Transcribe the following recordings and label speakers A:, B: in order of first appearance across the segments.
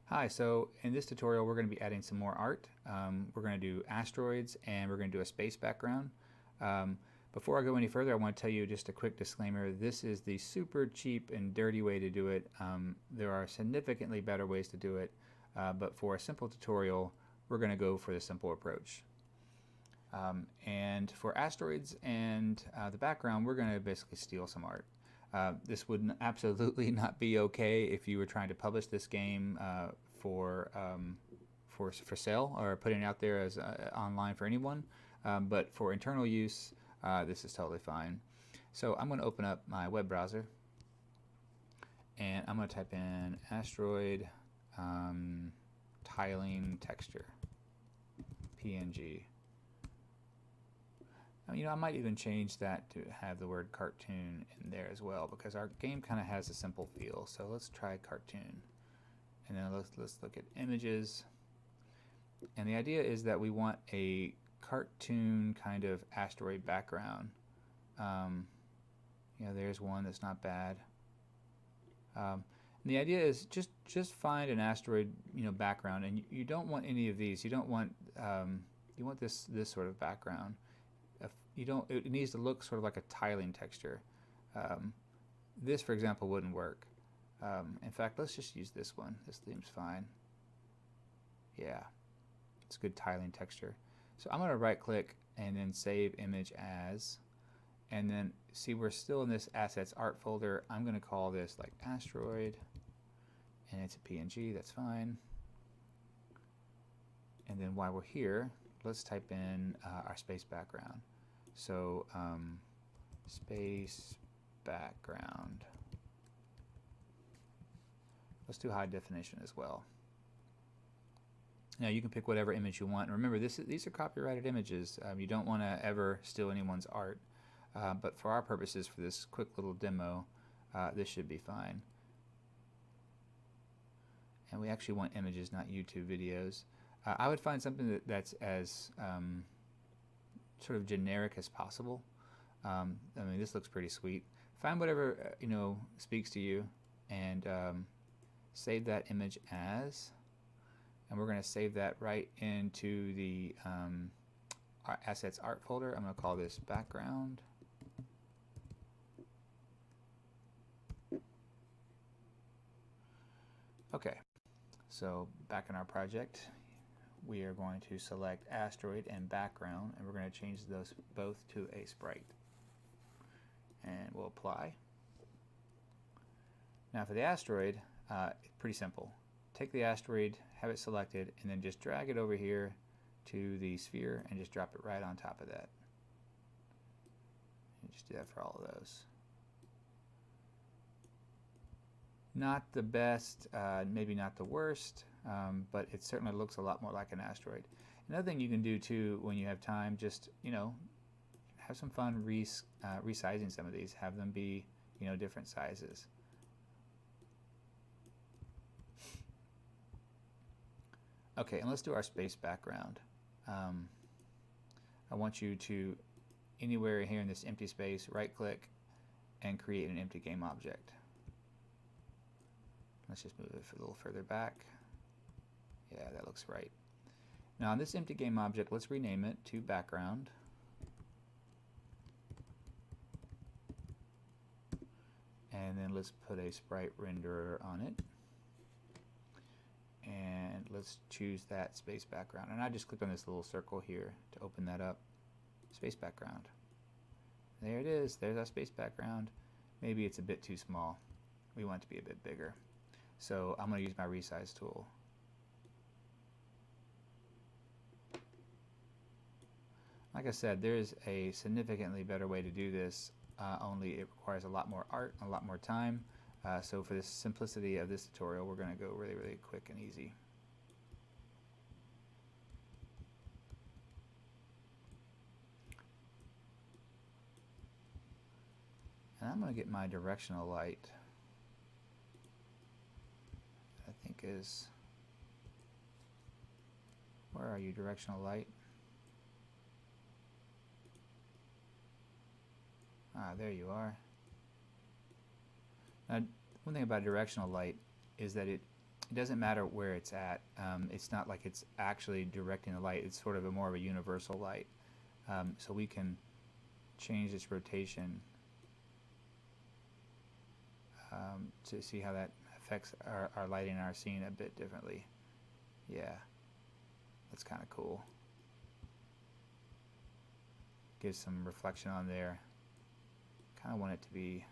A: Hi, so in this tutorial we're going to be adding some more art. We're going to do asteroids and we're going to do a space background. Um, Before I go any further, I want to tell you just a quick disclaimer. This is the super cheap and dirty way to do it. There are significantly better ways to do it, but for a simple tutorial we're going to go for the simple approach. And for asteroids and the background, we're going to basically steal some art. This would absolutely not be okay if you were trying to publish this game for, for sale or putting it out there as online for anyone. But for internal use, this is totally fine. So I'm going to open up my web browser and I'm going to type in asteroid tiling texture PNG. I might even change that to have the word cartoon in there as well, because our game kind of has a simple feel. So let's try cartoon, and then let's look at images. And the idea is that we want a cartoon kind of asteroid background. There's one that's not bad. And the idea is just find an asteroid background, and you don't want any of these. You don't want you want this sort of background. It needs to look sort of like a tiling texture. This, for example, wouldn't work. In fact, let's just use this one. This seems fine. Yeah, it's a good tiling texture. So I'm going to right click and then save image as, and then see we're still in this assets art folder. I'm going to call this like asteroid, and it's a PNG. That's fine. And then while we're here, let's type in our space background. So space background. Let's do high definition as well. Now you can pick whatever image you want. And remember, these are copyrighted images. You don't want to ever steal anyone's art. But for our purposes, for this quick little demo, this should be fine. And we actually want images, not YouTube videos. I would find something that's as sort of generic as possible. This looks pretty sweet. Find whatever speaks to you, and save that image as, and we're going to save that right into the our assets art folder. I'm going to call this background. Okay, so back in our project, we are going to select asteroid and background, and we're going to change those both to a sprite, and we'll apply. Now for the asteroid, it's pretty simple. Take the asteroid, have it selected, and then just drag it over here to the sphere and just drop it right on top of that. And just do that for all of those. Not the best, maybe not the worst, but it certainly looks a lot more like an asteroid. Another thing you can do too when you have time, just have some fun resizing some of these. Have them be different sizes. Okay, and let's do our space background. I want you to, anywhere here in this empty space, right click and create an empty game object. Let's just move it a little further back. Yeah, that looks right. Now on this empty game object, let's rename it to background. And then let's put a sprite renderer on it. And let's choose that space background. And I just clicked on this little circle here to open that up. Space background. There it is. There's our space background. Maybe it's a bit too small. We want it to be a bit bigger. So I'm going to use my resize tool. Like I said, there's a significantly better way to do this, only it requires a lot more art, a lot more time. So for the simplicity of this tutorial, we're going to go really, really quick and easy. And I'm going to get my directional light. I think is, where are you, directional light? Ah, there you are. Now, one thing about directional light is that it doesn't matter where it's at. It's not like it's actually directing the light. It's sort of more of a universal light. So we can change its rotation to see how that affects our lighting and our scene a bit differently. Yeah, that's kind of cool. Gives some reflection on there. Kind of want it to be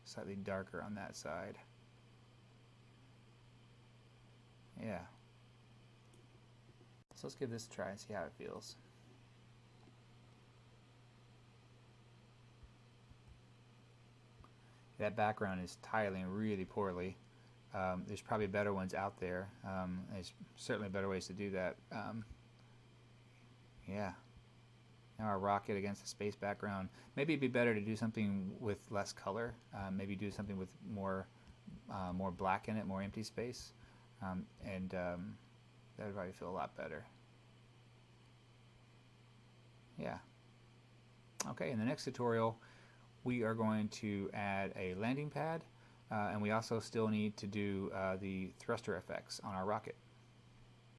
A: slightly darker on that side. Yeah. So let's give this a try and see how it feels. That background is tiling really poorly. There's probably better ones out there. There's certainly better ways to do that. Yeah. Now our rocket against a space background. Maybe it'd be better to do something with less color. Maybe do something with more black in it, more empty space, and that would probably feel a lot better. Yeah. Okay. In the next tutorial, we are going to add a landing pad, and we also still need to do the thruster effects on our rocket.